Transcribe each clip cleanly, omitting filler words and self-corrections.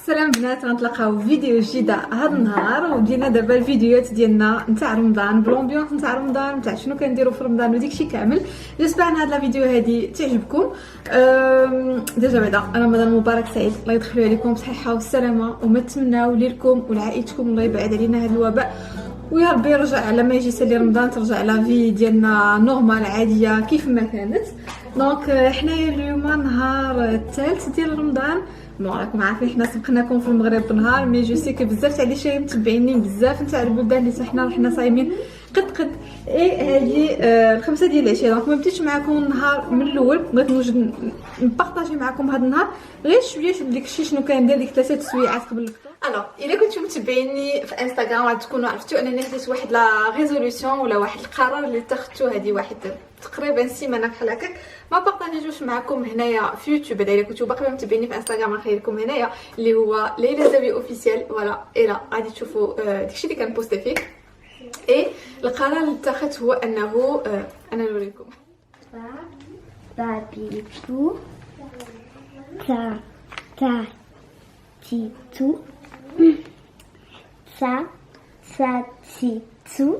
السلام بنات، غنتلاقاو في فيديو جديد هذا النهار. ودينا دابا الفيديوهات ديالنا نتاع رمضان بلومبيونس نتاع رمضان، نتاع شنو كنديروا في رمضان وديكشي كامل. جيسبر ان هاد لا فيديو هادي تعجبكم. ديجا بعدا رمضان مبارك سعيد، الله يدخلوا عليكم بصحه والسلامه، وما تمناو ليكم ولعائلتكم الله يبعد علينا هاد الوباء، ويا ربي يرجع على ما يجي سالي رمضان ترجع لا في ديالنا نورمال عاديه كيف ما كانت. دونك حنايا اليوم نهار الثالث ديال رمضان. راكم عارفين حنا سبقناكم في المغرب بنهار، مي جو سي كو بزاف تاع لي شي متبعيني بزاف نتاع البلدان اللي حنا صايمين قد هذه الخمسه ديال العشيه. دونك ما بديتش معكم النهار من الاول، بغيت نوجد نبارطاجي معكم هذا النهار غير شويه داكشي شنو كندير ديك 3 سويعات قبل الفطور. الوغ الا كنتو متبعيني في انستغرام غتكونوا عرفتوا انني خديت واحد لا ريزوليوشن ولا واحد القرار اللي اتخذته هذه واحد تقريبا سيمانه بحال هكاك، ما بارطاجيتوش معكم هنايا في يوتيوب. الا كنتو باقي متبعيني في انستغرام نخلي لكم هنايا اللي هو ليلى زاوي اوفيسيال. فوالا الا غادي تشوفوا داكشي اللي كنبوستي فيه. اي القرار اللي اتخذت هو انه انا نوريكم بابيتو تا تيتو سا تيتو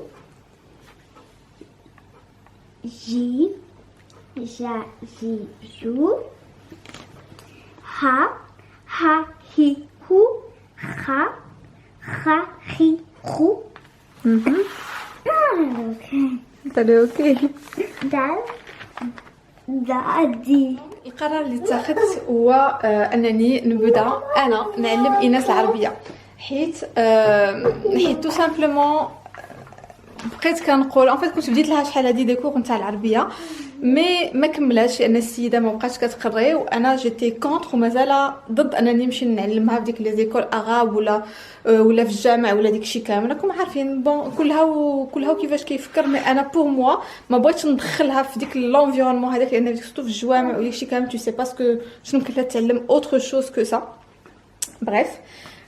جي جو ها هي هو خا هي هو. اوكي دادي. القرار اللي اتخذت هو انني نبدا انا نعلم ايناس العربيه، حيت تو سامبلومون بقيت كنقول ان فيت كنت بديت لها شحال هادي دي كور نتاع العربيه، مي ما كملاتش لان السيده ما بقاتش كتقري، وانا جيتي كونتر ومازال ضد انني نمشي نعلمها في ديك لي زيكول اغاب ولا في الجامع ولا داكشي كامل. راكم عارفين بون كلها كيفاش كيفكر، مي انا بور موا ما بغيتش ندخلها في ديك لونفيرونمون هذاك، لان سورتو في الجوامع وداكشي كامل تو سي باسكو شنو كنت تعلم اوتر شوز كو سا. بريف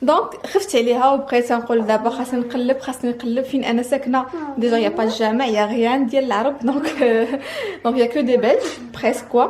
دونك خفت عليها وبقيت نقول دابا خاصني نقلب فين انا ساكنه. ديجا يا با الجامع يا غيان ديال العرب، دونك يا كو دي بلج بريسك كوا.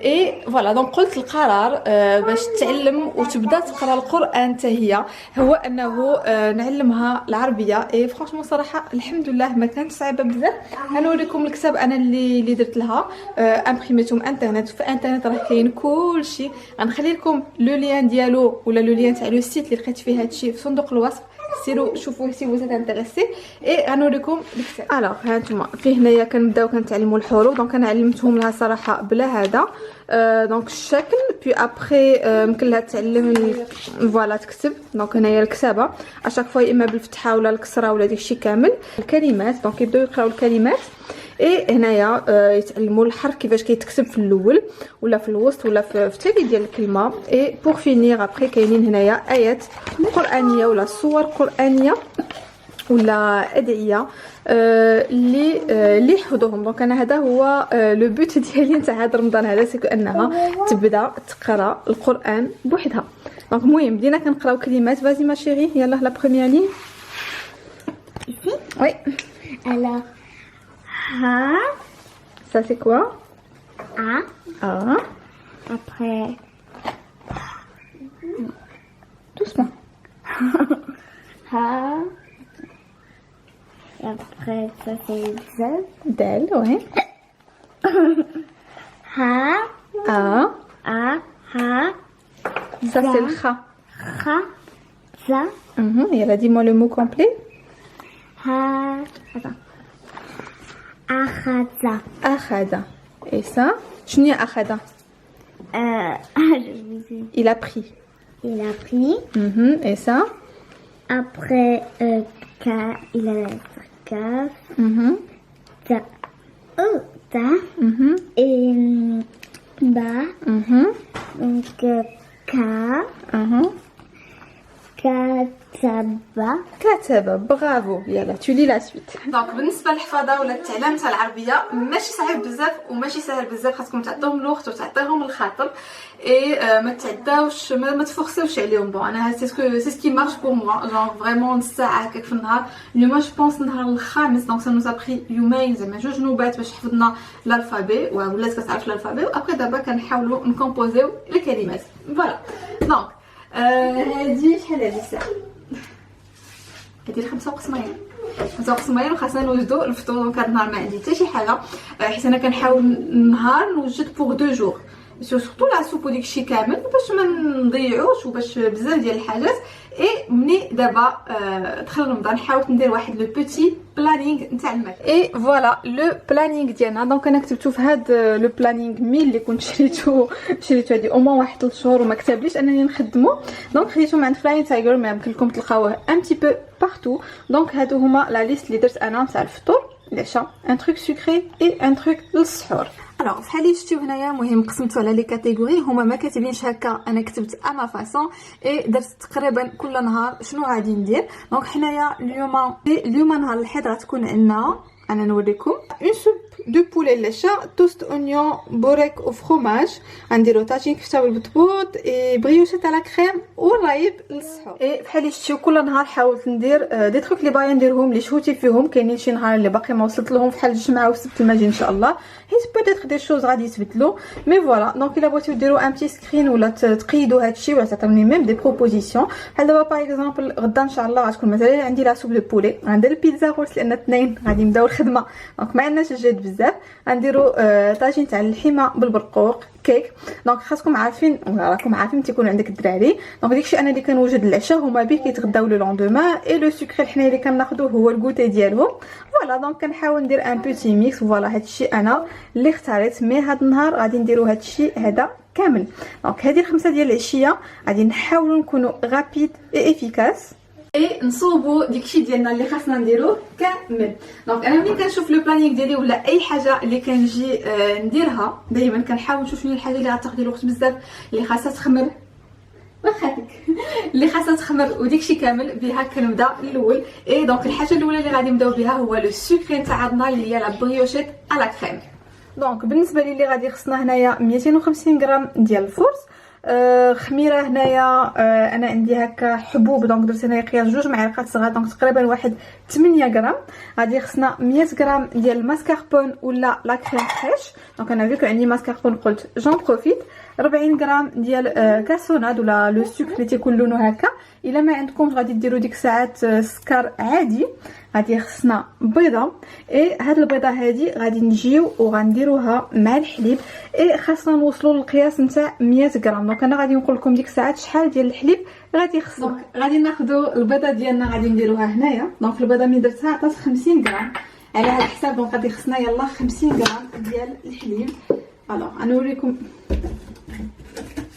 اي فوالا دونك قلت القرار باش تعلم وتبدا تقرا القران حتى هي هو انه نعلمها العربيه. اي فرانشمون صراحه الحمد لله ما كانت صعيبه بزاف. غنوريكم الكتاب انا اللي درت لها امبريميتهم انترنت. في انترنت راه كاين كلشي، غنخلي لكم لو لين ديالو ولا لو لين تاع لو سيت اللي لقيت فيه هادشي في صندوق الوصف، سيروا شوفوه سي فوز انتريسي. اي غنوريكم الكتاب. الوغ هانتوما في هنايا كنبداو كنتعلموا الحروف. دونك انا علمتهم لها صراحه بلا هذا دونك الشكل، بي ابري يمكن لها تعلم فوالا تكتب. دونك هنايا الكتابه اشاك فوا اما بالفتحه ولا الكسره ولا داكشي كامل. الكلمات دونك يبداو يقراو الكلمات. اي هنايا يتعلموا الحرف كيفاش كيتكتب في الاول ولا في الوسط ولا في التالي ديال الكلمه. اي بور فينير ابري كاينين هنايا ايات قرانيه ولا صور قرانيه ولا ادعيه اللي يحفظوهم. دونك انا هذا هو لو بوت ديالي نتاع هذا رمضان هذا، سي انها تبدا تقرا القران بوحدها. دونك المهم بدينا كنقراو كلمات. فازي ما شيري يلا لا بروميير لين ici وي. alors ha ça c'est quoi a après doucement ha et après ça c'est z dal ouais ha ha ça c'est le kha za yalla dis-moi le mot complet. ha attends akhada et ça شنو هي akhada؟ il a pris et ça après il a la lettre kaf ta. Et ba. Donc, ka. كتبة. كتبة. برافو. يلا تولي لا سويت. دونك بالنسبه للحفاظه ولا التعلم تاع العربيه ماشي صعيب بزاف وماشي سهل بزاف، خاصكم تعطيهم الوقت وتعطيهم الخاطر اي ما تعداوش ما تفخسوش عليهم. بون انا سي سكي مارش بور موا جونغ فريمون نص ساعه هكاك في النهار. اليوم جو بونس النهار الخامس دونك سا نوزا بري يومين زعما جوج نوبات باش حفظنا الالفابي ولات كتعرف الالفابي وابخي دابا كنحاولوا نكومبوزيو الكلمات. فوالا دونك هادي شحال هادي الساعه؟ كدير 5 وقسمين وخاصنا نوجدو الفطور. دونك هاد النهار ما عندي حتى شي حاجه حيت انا كنحاول النهار نوجد بوغ 2 جور سورتو لا سوب وداكشي كامل باش ما نضيعوش وباش بزاف ديال الحاجات. اي مني دابا دخل رمضان حاولت ندير واحد لو بوتي بلانينغ نتاع الماكله. اي فوالا لو بلانينغ ديالنا. دونك انا كتبتو في هاد لو بلانينغ ميل اللي كنت شريتو هادي او موان واحد 3 شهور وما كتبليش انني نخدمو. دونك خديتو من عند فلاين تايجر ما يمكن لكم تلقاوه ان تي بو بارتو. دونك هادو هما لا ليست اللي درت انا نتاع الفطور العشاء، ان تروك سكري اي ان تروك للسحور. الوغ فحال اللي شفتيو هنايا مهم قسمتو على لي كاتيجوري هما ما كاتبينش هكا، انا كتبت اما فاصون اي درت تقريبا كل نهار شنو غادي ندير. دونك حنايا اليوم نهار الحد غتكون عندنا انا نوريكم اون سوب دو بولي لاشا توست اونيون بوريك او فروماج، غنديرو طاجين كفته بالبطبوط اي بريوشيت على كريم والرايب للسحور. اي بحال اللي شفتيو كل نهار حاولت ندير دي تروك اللي باغي نديرهم اللي شهوتي فيهم. كاينين شي نهار اللي باقي ما وصلت لهم بحال الجمعه والسبت الماجي ان شاء الله حيت بوتيتر دي شوز غادي يتبدلوا مي فوالا. دونك الا بغيتو ديروا ان بتي سكرين ولا تقيدوا هادشي ولا تعطوني ميم دي بروبوزيسيون بحال دابا باغ اكزومبل غدا ان شاء الله غتكون مثلا عندي لا سوب دو بولي غندير البيتزا غوت لان اثنين غادي نبداو الخدمه دونك ما عندناش الجهد بزاف. غنديروا طاجين تاع اللحمه بالبرقوق كيك. دونك خاصكم عارفين ولا راكم عارفين تيكون عندك الدراري دونك داكشي انا اللي كنوجد العشاء هما به كيتغداو لو لوندومان اي لو سكر حنا اللي كناخذوه هو الكوتي ديالهم. فوالا دونك كنحاول ندير ان بوتي ميكس. فوالا هادشي انا اللي اختاريت مي هاد النهار غادي نديرو هادشي هذا كامل. دونك هذه الخمسه ديال العشيه غادي نحاولوا نكونوا رابيد اي افيكاس اي نصوبوا داكشي ديالنا اللي خاصنا نديروه كامل. دونك انا ملي كنشوف لو بلانينغ ديالي ولا اي حاجه اللي كنجي نديرها دائما كنحاول نشوف شنو الحاجه اللي غتاخذ الوقت بزاف اللي خاصها تخمر واخاتك اللي خاصها تخمر وداكشي كامل بها كنبدا الاول. اي دونك الحاجه الاولى اللي غادي نبداو بها هو لو سكر تاع النهار اللي هي لا بريوشيت على كريم. دونك بالنسبه لي اللي غادي خصنا هنايا 250 غرام ديال الفرص. خميره هنايا انا عندي هكا حبوب دونك درت هنايا قياس 2 معالق صغار دونك تقريبا واحد 8 غرام. غادي خصنا 100 غرام ديال الماسكاربون ولا لا كريم فريش. دونك انا فيك عندي ماسكاربون قلت جون بروفيت. 40 غرام ديال كاسوناد ولا لو سكر اللي تيكون لونه هكا. الا ما عندكمش غادي ديروا ديك الساعات سكر عادي. غادي خصنا بيضه اي هاد البيضه هادي غادي نجيو وغنديروها مع الحليب اي خاصنا نوصلوا للقياس نتاع 100 غرام. دونك انا غادي نقول لكم ديك الساعات شحال ديال الحليب غادي خصنا. دونك غادي ناخذوا البيضه ديالنا غادي نديروها هنايا. دونك البيضه ملي درتها عطات 50 غرام على هذا الحساب. دونك غادي خصنا يلا 50 غرام ديال الحليب. الوغ انا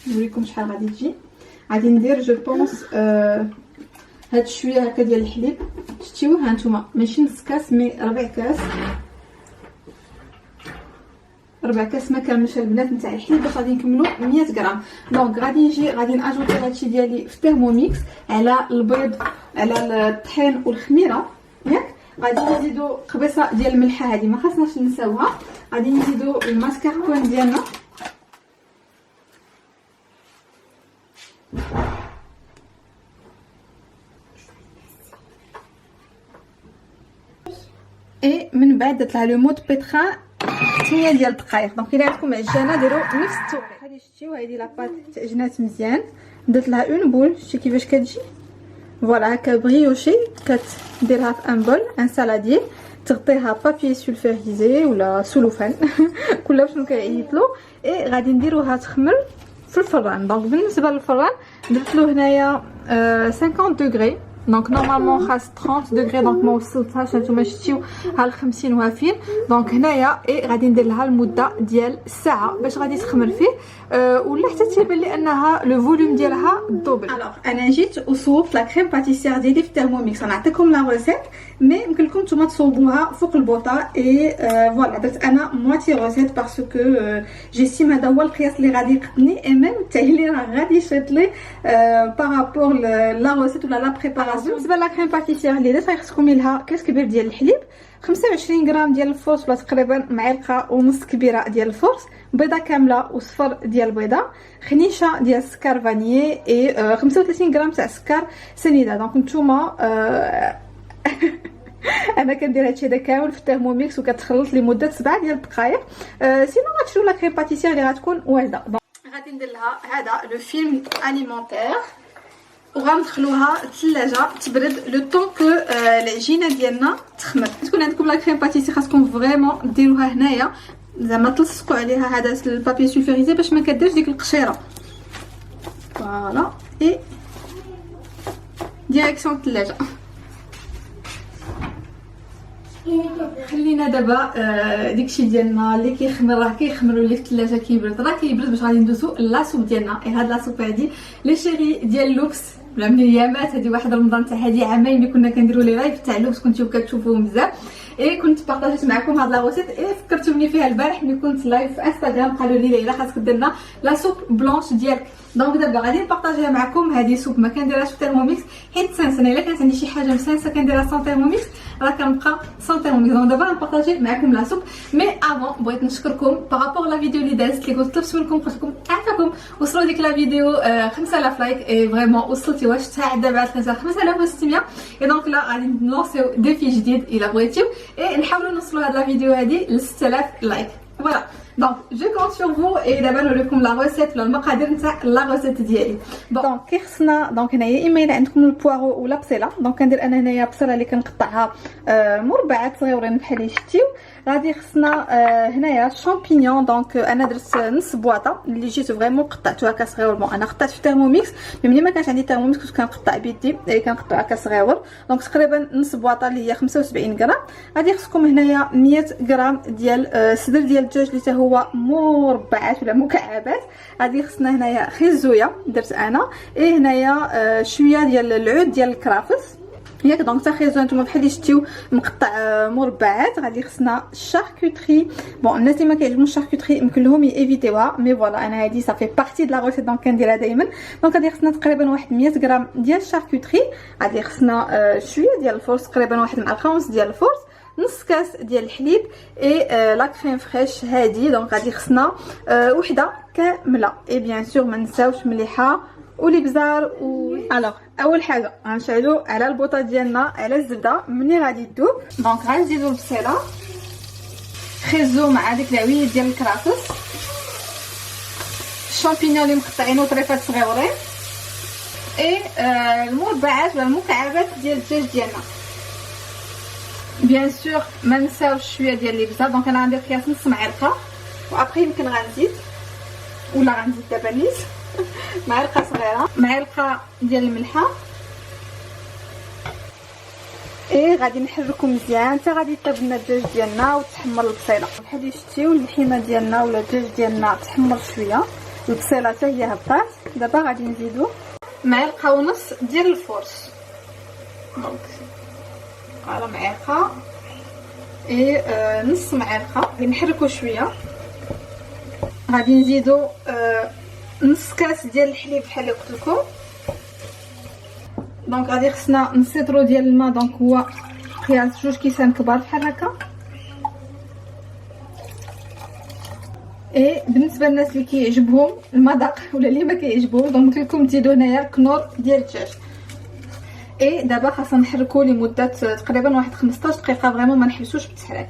نوريكم شحال غادي تجي. غادي ندير جو بونس هاد شويه هكا ديال الحليب شتيوه هانتوما ماشي نص كاس مي ربع كاس ما كاملش البنات نتاع الحليب باش غادي نكملوا 100 غرام. دونك غادي ناجوتي هادشي ديالي في تيرموميكس على البيض على الطحين والخميره ياك. غادي نزيدو قبيصه ديال الملحه هذه ما خاصناش نساوها. غادي نزيدو الماسكاربون ديالنا اي من بعد طلع لو مود بيتران 8 ديال الدقائق. دونك الا عندكم عجانه ديروا نفس الطريقه. هذه شتيو هذه لاباط تعجنات مزيان درت لها اون بول شتي كيفاش كتجي فوالا هكا بريوشي كتديرها في ان بول ان سالادير تغطيها بابي سولفيريزي ولا سلوفان كلها شنو كيعيطلو اي غادي نديروها تخمر في الفران. دونك بالنسبه للفران درت له هنايا 50 دوغري دونك نورمالمون خاص 30 دوغري دونك ما وصلتهاش نتوما شتيو ها ل 50 وهافين. دونك هنايا اي غادي ندير لها المده ديال الساعه باش غادي تخمر فيه ولا حتى تيبان لي انها لو فوليوم ديالها دوبل. الوغ انا جيت وصوبت لا كريم باتيسير ديالي في الترموميكس. غنعطيكم لا ريسيت مي يمكن لكم نتوما تصوبوها فوق البوطه. اي فوالا درت انا مواتي روسيت باسكو جيستيم هذا هو القياس اللي غادي يقدني، اي ميم حتى لي راه غادي يشيط لي بارابور لا روسيت ولا لا بريباراسيون. بالنسبه لا كريم باتيسير اللي درت خصكم لها كاس كبير ديال الحليب، 25 غرام ديال الفورس ولا تقريبا معلقه ونص كبيره ديال الفورس، بيضه كامله وصفر ديال البيضه، خنيشه ديال السكر فانيي، اي 35 غرام تاع السكر سنيده. دونك نتوما انا كندير هادشي هذا كامل في الترموميكس وكتخلط لمده 7 ديال الدقائق. سينو غتشرو لا كريم باتيسير اللي غتكون واجده. غادي ندير لها هذا لو فيلم اليمونتير وغندخلوها الثلاجه تبرد لو طون كو العجينه ديالنا تخمر. تكون عندكم لا كريم باتيسير خاصكم فريمون ديروها هنايا زعما تلصقوا عليها هذا البابي سولفيريزي باش ما كديرش ديك القشيره. فوالا اي ديريكسيون الثلاجه. خلينا دابا داكشي ديالنا اللي كيخمر راه كيخمر واللي في الثلاجه كيبرد راه كيبرد باش غادي ندوزو لاصوب ديالنا. هاد لاصوب هادي لي شيري ديال لوبس بلا من ايامات، هادي واحد رمضان تاع هادي عامين اللي كنا كنديروا لي لايف تاع لوبس كنتو كتشوفوهم بزاف. كنت بارطاجيت معكم هاد لا روسيت فكرتوني فيها البارح ملي كنت لايف في انستغرام، قالوا لي ليلى خاصك دير لنا لا سوب بلونش ديالك. دونك دابا غادي نبارطاجيها معكم. هذه سوب ما كنديرهاش في تيرموميكس حيت سنسنه الا كانت عندي شي حاجه مسانسه كنديرها سون تيرموميكس راه كنبقى سون تيرموميكس. دونك دابا نبارطاجي معكم لا سوب. مي افون بغيت نشكركم بارابور لا فيديو اللي دازت اللي كنت طلبت منكم قلت لكم عافاكم وصلوا ديك لا فيديو 5000 لايك اي فريمون وصلتي واش حتى دابا 5600. اي دونك لا غادي نلونسيو ديفي جديد الا بغيتيو نحاولوا نوصلوا هاد لا فيديو هادي ل 6000 لايك. فوالا دونك جو كونت سور فو. اي دابا نوريكم لا روسيت ولا المقادير نتاع لا روسيت ديالي. دونك كي خصنا دونك هنايا اما الا عندكم البوارو ولا بصله. دونك كندير انا هنايا بصله اللي كنقطعها مربعات صغيورين بحال اللي شفتيو. غادي خصنا هنايا شامبينيون. دونك انا درت نص بواطه اللي جيت فريمون قطعتو هكا صغيور. بون انا قطعت في تيرموميكس ملي ما كانش عندي تيرموميكس كنت كنقطع بيدي كنقطع هكا صغيور. دونك تقريبا نص بواطه اللي هي 75 غرام. غادي خصكم هنايا 100 غرام ديال صدر ديال الدجاج اللي حتى هو مربعات ولا مكعبات. غادي خصنا هنايا خيزويه درت انا. هنايا شويه ديال العود ديال الكرافس ياك. دونك حتى خيزو نتوما بحال اللي شفتيو مقطع مربعات. غادي خصنا الشاركوتري. بون الناس اللي ما كيعجبهمش الشاركوتري يمكن لهم ايفيتيوها مي فوالا انا هادي صافي بارتي د لا روسيت دونك كنديرها دايما. دونك غادي خصنا تقريبا واحد 100 غرام ديال الشاركوتري. غادي خصنا شويه ديال الفورس تقريبا واحد معلقه ونص ديال الفورس، نص كاس ديال الحليب اي لا كريم فريش هادي. دونك غادي خصنا وحده كامله. اي بيان سور ما نساوش مليحه والابزار الوغ اول حاجه غنشعلو على البوطه ديالنا على الزبده. ملي غادي تذوب دونك غنزيدو البصيله خيزو مع ديك العويد ديال الكرافس، الشامبينيون اللي مقطعين وطريفات صغيورين، اي المربعات ولا المكعبات ديال الدجاج ديالنا. بيان سور ما نساوش شويه ديال الابزار. دونك انا غندير قياس نص معلقه وابخي يمكن غنزيد ولا غنزيد دابا نيت معلقه صغيره، معلقه ديال الملحه. غادي نحركو مزيان حتى غادي يطيب لنا الدجاج ديالنا وتحمر البصيله. بحال اللي شفتيو اللحيمه ديالنا ولا الدجاج ديالنا تحمر شويه، البصيله حتى هي هبطات. دابا غادي نزيدو معلقه ونص ديال الفورس. دونك على معلقه نص معلقه. غادي نحركو شويه. غادي نزيدو نص كاس ديال الحليب بحال اللي قلت لكم. دونك غادي خصنا نص لتر ديال الماء. دونك هو قياس 2 كيسان كبار بحال هكا. بالنسبه للناس اللي كيعجبهم المذاق ولا اللي ما كيعجبوش دونك لكم تزيدوا هنايا كنور ديال الدجاج. دابا خاصنا نحركو لمده تقريبا واحد 15 دقيقه فريمون ما نحبسوش بالتحراك.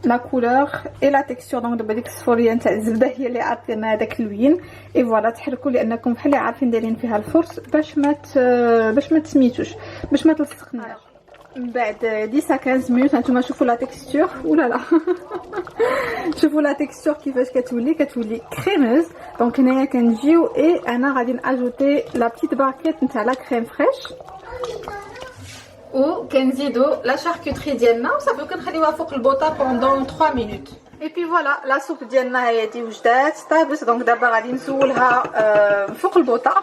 لا كولور اي لا تيكستور. دونك دابا ديك الصفوريه نتاع الزبده هي اللي عطينا هذاك اللوين. فوالا تحركوا لانكم بحال اللي عارفين دايرين فيها الفرص باش ما تسميتوش باش ما تلصقناش. من بعد 10 15 مينوت هانتوما شوفوا لا تيكستور ولا لا شوفوا لا تيكستور كيفاش كتولي كريموز. دونك هنايا كنجيو انا غادي ناجوتي لا بتيت باكيت نتاع لا كريم فريش و كنزيدو لا شاركوتري ديالنا وصافي كنخليوها فوق البوطه بوندون 3 مينوت. بي فوالا لا سوب ديالنا هي دي وجدات طابت. دونك دابا غادي نسولها فوق البوطه.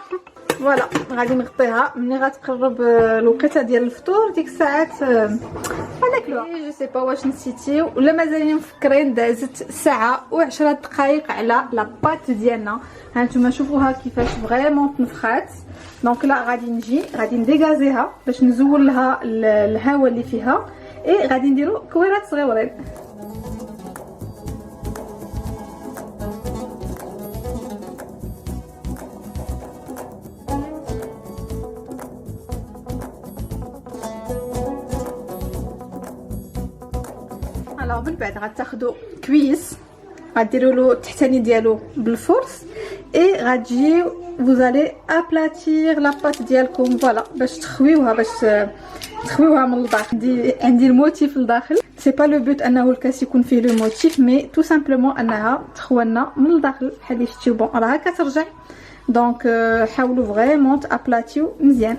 فوالا غادي نغطيها ملي غتقرب الوقيته ديال الفطور ديك الساعات غناكلوها. جو سي با واش نسيتيو ولا مازالين مفكرين دازت ساعه و10 دقائق على لا بات ديالنا. ها نتوما شوفوها كيفاش فريمون تنفخات. دونك لا غادي نديغازيها باش نزول لها الهواء اللي فيها اي غادي نديرو كويرات صغيورين. من بعد غتاخدو كويس غديروا له التحتاني ديالو بالفرص اي غتجيو فوزالي ابلاتير لا بات ديالكم فوالا باش تخويوها من الداخل. عندي الموتيف لداخل سي با لو بوت انه الكاس يكون فيه لو موتيف مي تو سامبلومون انها تخوالنا من الداخل بحال اللي شفتيو. بون راها كترجع دونك حاولوا فريمون تابلاتيو مزيان.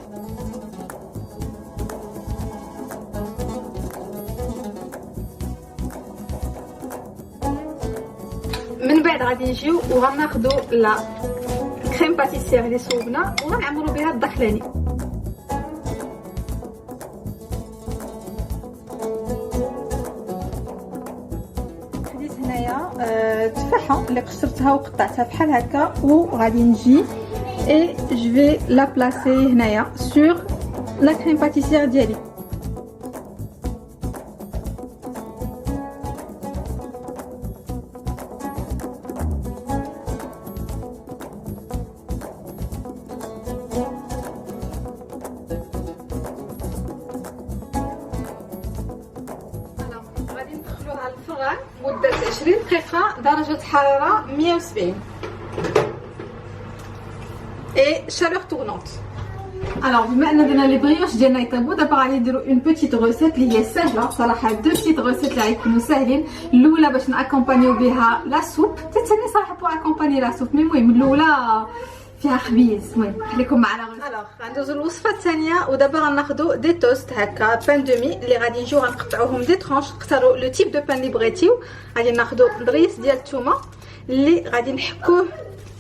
من بعد غادي نجيو وغناخدو لا كريم باتيسير اللي صوبنا وغنعمرو بها الدخلاني. خديت هنايا تفاحه اللي قشرتها وقطعتها بحال هكا وغادي نجي اي جو في لا بلاسي هنايا سور لا كريم باتيسير ديالي. الفران مدة 20 دقيقة درجة حرارة 170 et chaleur tournante. Alors بما ان درنا لي بريوش ديالنا يطيبوا دابا غادي نديرو اون بوتيت روسيت اللي هي ساهله صراحه. دو بوتيت روسيت اللي غيكونوا ساهلين. الاولى باش ناكومبانيو بها لا سوب حتى الثانيه صراحه بو اكومباني لا سوب مي المهم الاولى فيها خبيز. المهم خليكم معنا. الوغ غندوزو الوصفه الثانيه ودابا غناخذوا دي توست هكا بان دومي اللي غادي نجيو غنقطعوهم دي ترونش. اختاروا لو تيب دو بان اللي بغيتيو. غادي ناخذوا ضريس ديال الثومه اللي غادي نحكوه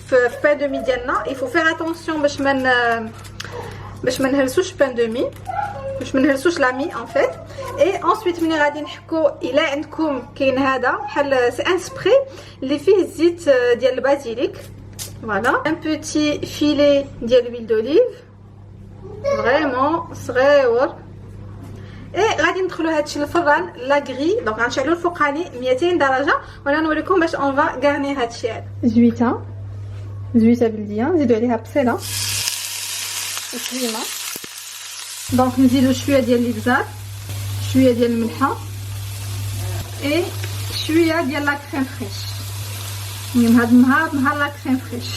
في بان دومي ديالنا. يفو فير اتونسيون باش ما نهرسوش بان دومي باش ما نهرسوش لامي ان فيت. اي انسويت ملي غادي نحكو الا عندكم كاين هذا بحال سي ان سبراي اللي فيه الزيت ديال البازيليك. Voilà, un petit filet de l'huile d'olive, vraiment صغيور. et غادي ندخلوا هادشي للفران لا غري. دونك غنشعلوا الفوقاني 200 درجه وانا نوريكم باش اون فا غارنير هادشي هذا. زويته بلديه نزيدوا عليها بصيله وكريمه. دونك نزيدوا شويه ديال الابزار شويه ديال الملحه اي شويه ديال لا كريم فريش. المهم هاد النهار لا كريم فريش.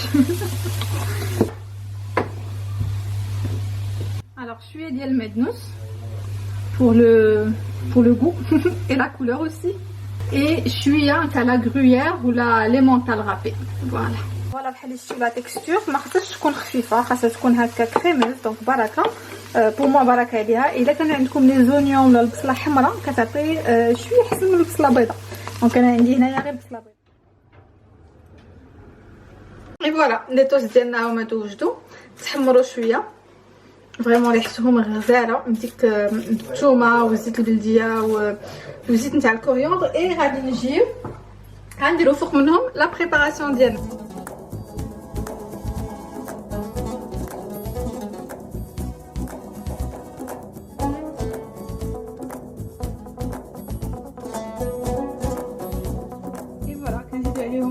alors شويه ديال المعدنوس pour le goût et la couleur aussi et شويه تاع لا غرويير ولا ليمونتال رابي. فوالا بحال اللي شفتوا لا تكستور ما خصهاش تكون خفيفه خاصها تكون هكا كريموز. دونك بركه بور موا بركه عليها. الا كان عندكم لي زونيون ولا البصله حمراء كتعطي شويه احسن من البصله بيضاء. دونك انا عندي هنايا غير بصله بيضاء. اي فوالا لي توست ديالنا هما توجدوا تحمروا شويه فريمون ريحتهم غزاله من ديك الثومه والزيت البلديه والزيت نتاع الكوريوندر. اي غادي نجيو غنديروا فوق منهم لا بريباراسيون ديالنا.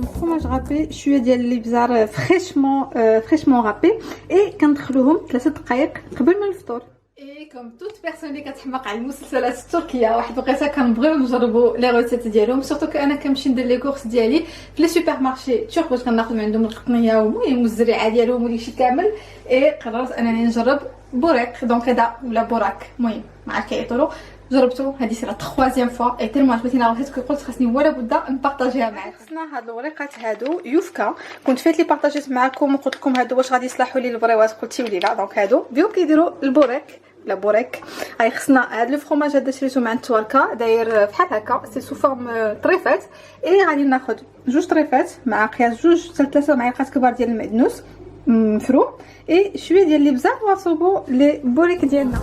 فرomage râpé شويه ديال الابزار فريشمون رابي اي كندخلوهم 3 دقائق قبل من الفطور. اي كوم توت بيرسون اللي كتحماق على المسلسلات التركيه واحد الوقيته كنبغيو نجربوا لي روسيت ديالهم سورتو انا كنمشي ندير لي كورس ديالي في لي سوبر مارشي ترك باش كناخذ من عندهم القطنيه والمهم الزريعه ديالهم وداكشي كامل. اي قررت انني نجرب بوريك دونك هذا ولا بوراك المهم ما عرفت كيعيطولو. جربتو هذه سي لا 3 فوا اي تيرمون عجبتني لا ريسيت قلت خاصني ولا بد نبارطاجيها معكم. خصنا هاد الوريقات هادو يوفكا كنت فايت لي بارطاجيت معكم وقلت لكم هادو واش غادي يصلحوا لي البريوات قلتيو لي لا. دونك هادو بيهم كيديروا البوريك لا بوريك. هاي خصنا هاد لو فرomage هذا شريتو مع التواركه داير بحال هكا سي سو فورم طريفات. اي غادي ناخذ 2 طريفات مع قياس 2 حتى 3 معالق كبار ديال المعدنوس مفروم اي شويه ديال الابزار وغنصوبوا لي بوريك ديالنا.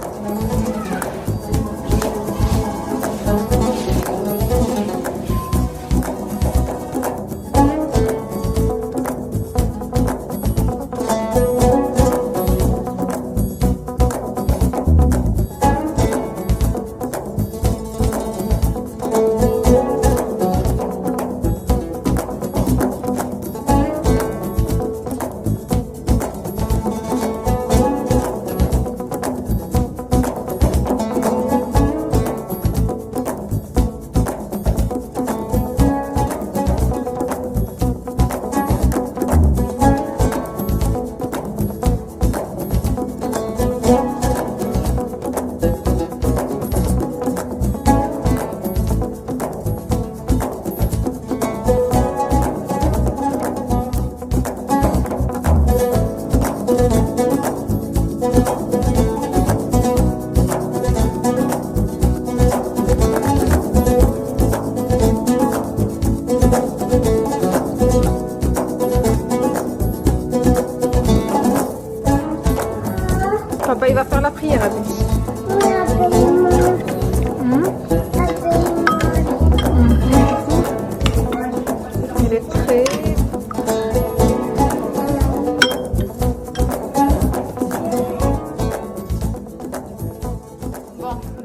Papa il va faire la prière avec. Il est très...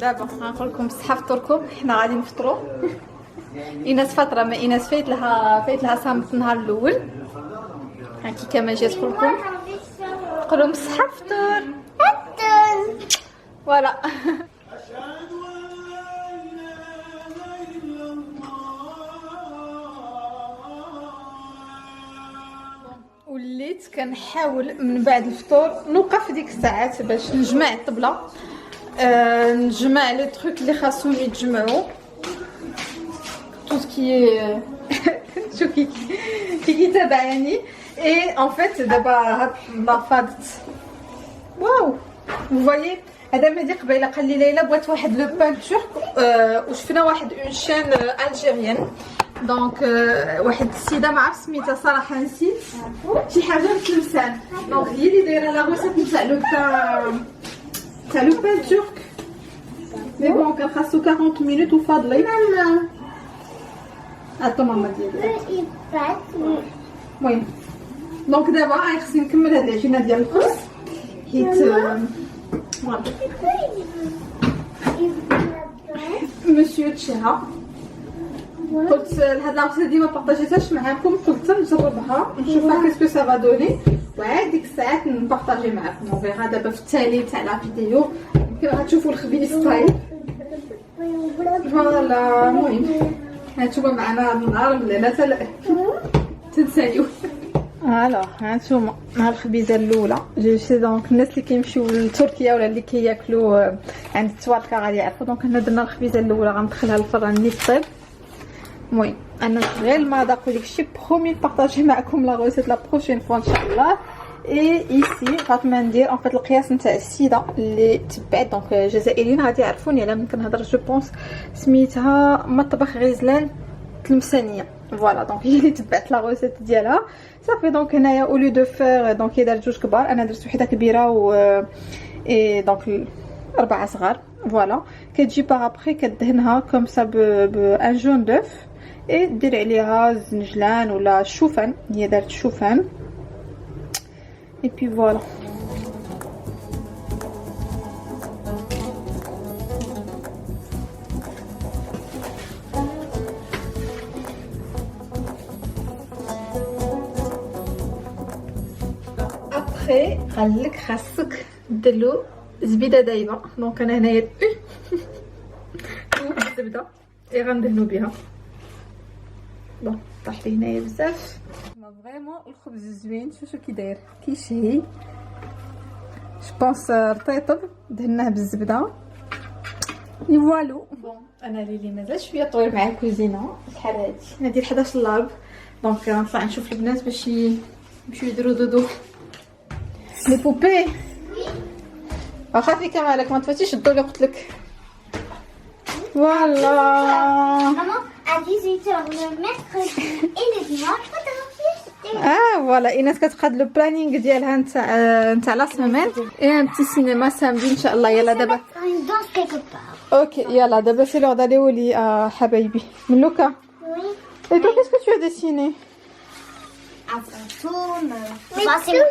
دابا غنقول لكم بصحه فطوركم. حنا غادي نفطروا. ايناس فاطره ما ايناس فايت لها صامت النهار الاول. هاكي كما جات لكم قولوا بصحه فطور. فوالا. وليت كنحاول من بعد الفطور نوقف ديك الساعات باش نجمع الطبله، نجمع لي تروك اللي خاصهم يتجمعوا تو سكي شو كي تابع يعني. اي ان فيت دابا هاد الطبله فاضت. واو vous voyez هذا ما دي قبيله قال لي ليلى بغات واحد لو بان تورك وشفنا واحد اون شين الجيريان دونك واحد السيده ما عرفت سميتها صراحه نسيت شي حاجه بالتمثال دونك هي اللي دايره لا غوسيت نتاع لو بان تورك مي بون كان خاصو 40 مينوت وفاضلي. ماما اتو ماما ديالي المهم دونك دابا خصني نكمل هاد العجينه ديال الخبز حيت مسيو تشيها قلت لهاد لاغوسيت ديما بارطاجيتهاش معاكم قلت نجربها نشوفها كيسكو سافا دوني وعاد ديك الساعات نبارطاجي معاكم وفيغا دابا في التالي تاع لا فيديو يمكن غتشوفوا الخبيز طايب. فوالا المهم هانتوما معنا النهار لنا تنساليو. الوغ هانتوما مع الخبيزه الاولى جي دونك الناس اللي كيمشيو لتركيا ولا اللي كياكلوا عند التوالكه غادي يعرفوا. دونك هنا درنا الخبيزه الاولى غندخلها للفران اللي طيب. المهم انا غير المذاق وداكشي برومي بارطاجي معكم لا غوسيت لا بروشين فوا ان شاء الله. اي ايسي بغات ما ندير ان فيت القياس نتاع السيده اللي تبعت دونك جزائريين غادي يعرفوني على من كنهضر جو بونس سميتها مطبخ غزلان تلمسانيه. فوالا دونك هي اللي تبعت لا غوسيت ديالها صافي. دونك هنايا اوليو دو فير دونك هي دارت جوج كبار انا درت وحده كبيره و اي دونك 4 صغار. فوالا كتجي باغ ابري كدهنها كوم سا ب ان جون دوف اي دير عليها الزنجلان ولا الشوفان. هي دارت الشوفان اي بي فوالا. ابخي قالك خاصك ديرلو زبيده دايبه دونك انا هنايا الزبده اللي غندهنو بها بون طاح لي هنايا بزاف. فريمون الخبز زوين شوفوا كي داير كيشهي جو بونس رطيطب دهناه بالزبده اي فوالو. بون انا ليلي مازال شويه طويل مع الكوزينه شحال هادي انا ديال 11 لارب دونك غنطلع نشوف البنات باش يمشيو يديروا دودو. لي بوبي واخا في كمالك ما تفاتيش الضو اللي قلت لك. فوالا Maman, à 18h le mercredi et le dimanche, faut t'en fiche. فوالا ايناس كتقاد لو بلانينغ ديالها نتاع لا سيمين اي ان بتي سينما سامدي ان شاء الله. يلا دابا Une danse quelque part. اوكي يلا دابا سي لور داليو لي حبايبي من لوكا. Oui. Et toi, qu'est-ce que tu as dessiné? Un fantôme. Les yeux.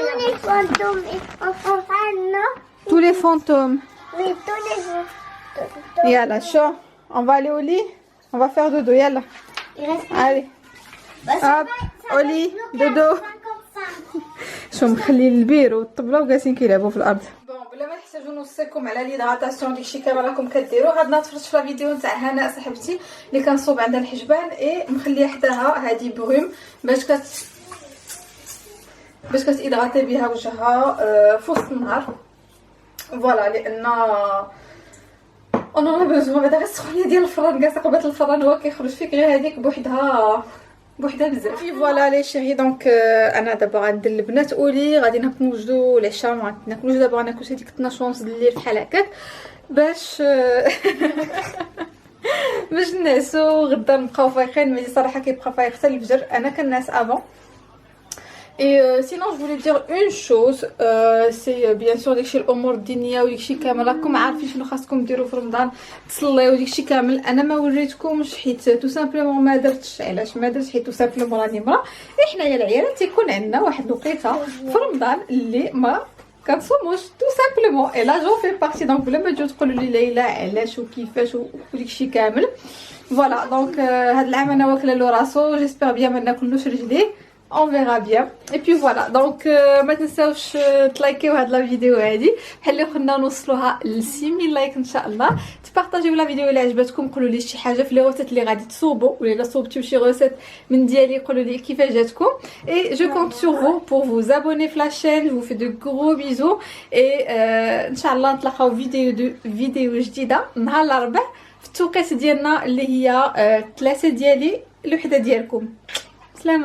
Tous les fantômes. Non. Tous les fantômes. Oui, tous les fantômes. Yalla, chaud. On va aller au lit. On va faire dodo, yalla. Il reste. Allez. Bah, Hop, au lit, dodo. 55. شو مخلين البيرو والطبله وجالسين كيلعبوا في الارض. بون بلا ما نحتاجو نوصيكم على ليدغاتاسيون داكشي كامل راكم كديروا. غادي نتفرج في الفيديو نتاع هناء صاحبتي اللي كنصوب عندها الحجبان اي مخليه حداها هذه بروم باش كتيدغاتي بها وجهها في وسط النهار. فوالا لان انا بزوم بعدا غير السخونيه ديال الفران كاع قبات الفران هو كيخرج فيك غير هذيك بوحدها بزاف. فوالا لي شيري دونك انا دابا غندير البنات اولي غادي نهبط نوجدو العشاء ما ناكلوش دابا غناكل شي ديك 12 ونص الليل بحال هكاك باش باش نعسو غدا نبقاو فايقين. مي صراحه كيبقى فايق حتى الفجر انا كنعس افون. Et sinon je voulais dire une chose, c'est bien sûr داكشي الامور الدينيه وداكشي كامل راكم عارفين شنو خاصكم ديروا في رمضان تصليو وداكشي كامل. انا ما وريتكمش حيت تو سامبلومون ما درتش. علاش ما درتش؟ حيت تو سامبلومون راني مرا حنايا العيالات تيكون عندنا واحد الوقيته في رمضان اللي ما كنصوموش تو سامبلومون. اي لا جو في بارتي دونك بلا ما تجيو تقولوا لي ليلى علاش وكيفاش وداكشي كامل. فوالا دونك هاد العام انا واكله له راسو جيسبر بيان ما ناكلوش رجليه. On verra bien. Et puis voilà. Donc ما تنساوش تلايكيو هاد لا فيديو هادي بحال خلينا نوصلوها ل 6000 لايك ان شاء الله. تبارطاجيو لا فيديو الا عجبتكم. قولوا لي شي حاجه في لي روسيت اللي غادي تصوبوا ولا الا صوبتيو شي روسيت من ديالي قولوا لي كيفاش جاتكم. Et je compte sur vous pour vous abonner في la chaîne. Je vous fais de gros bisous et ان شاء الله نتلاقاو فيديو جديده نهار الاربعاء في التوقيت ديالنا اللي هي 3 ديالي الوحده ديالكم. سلام.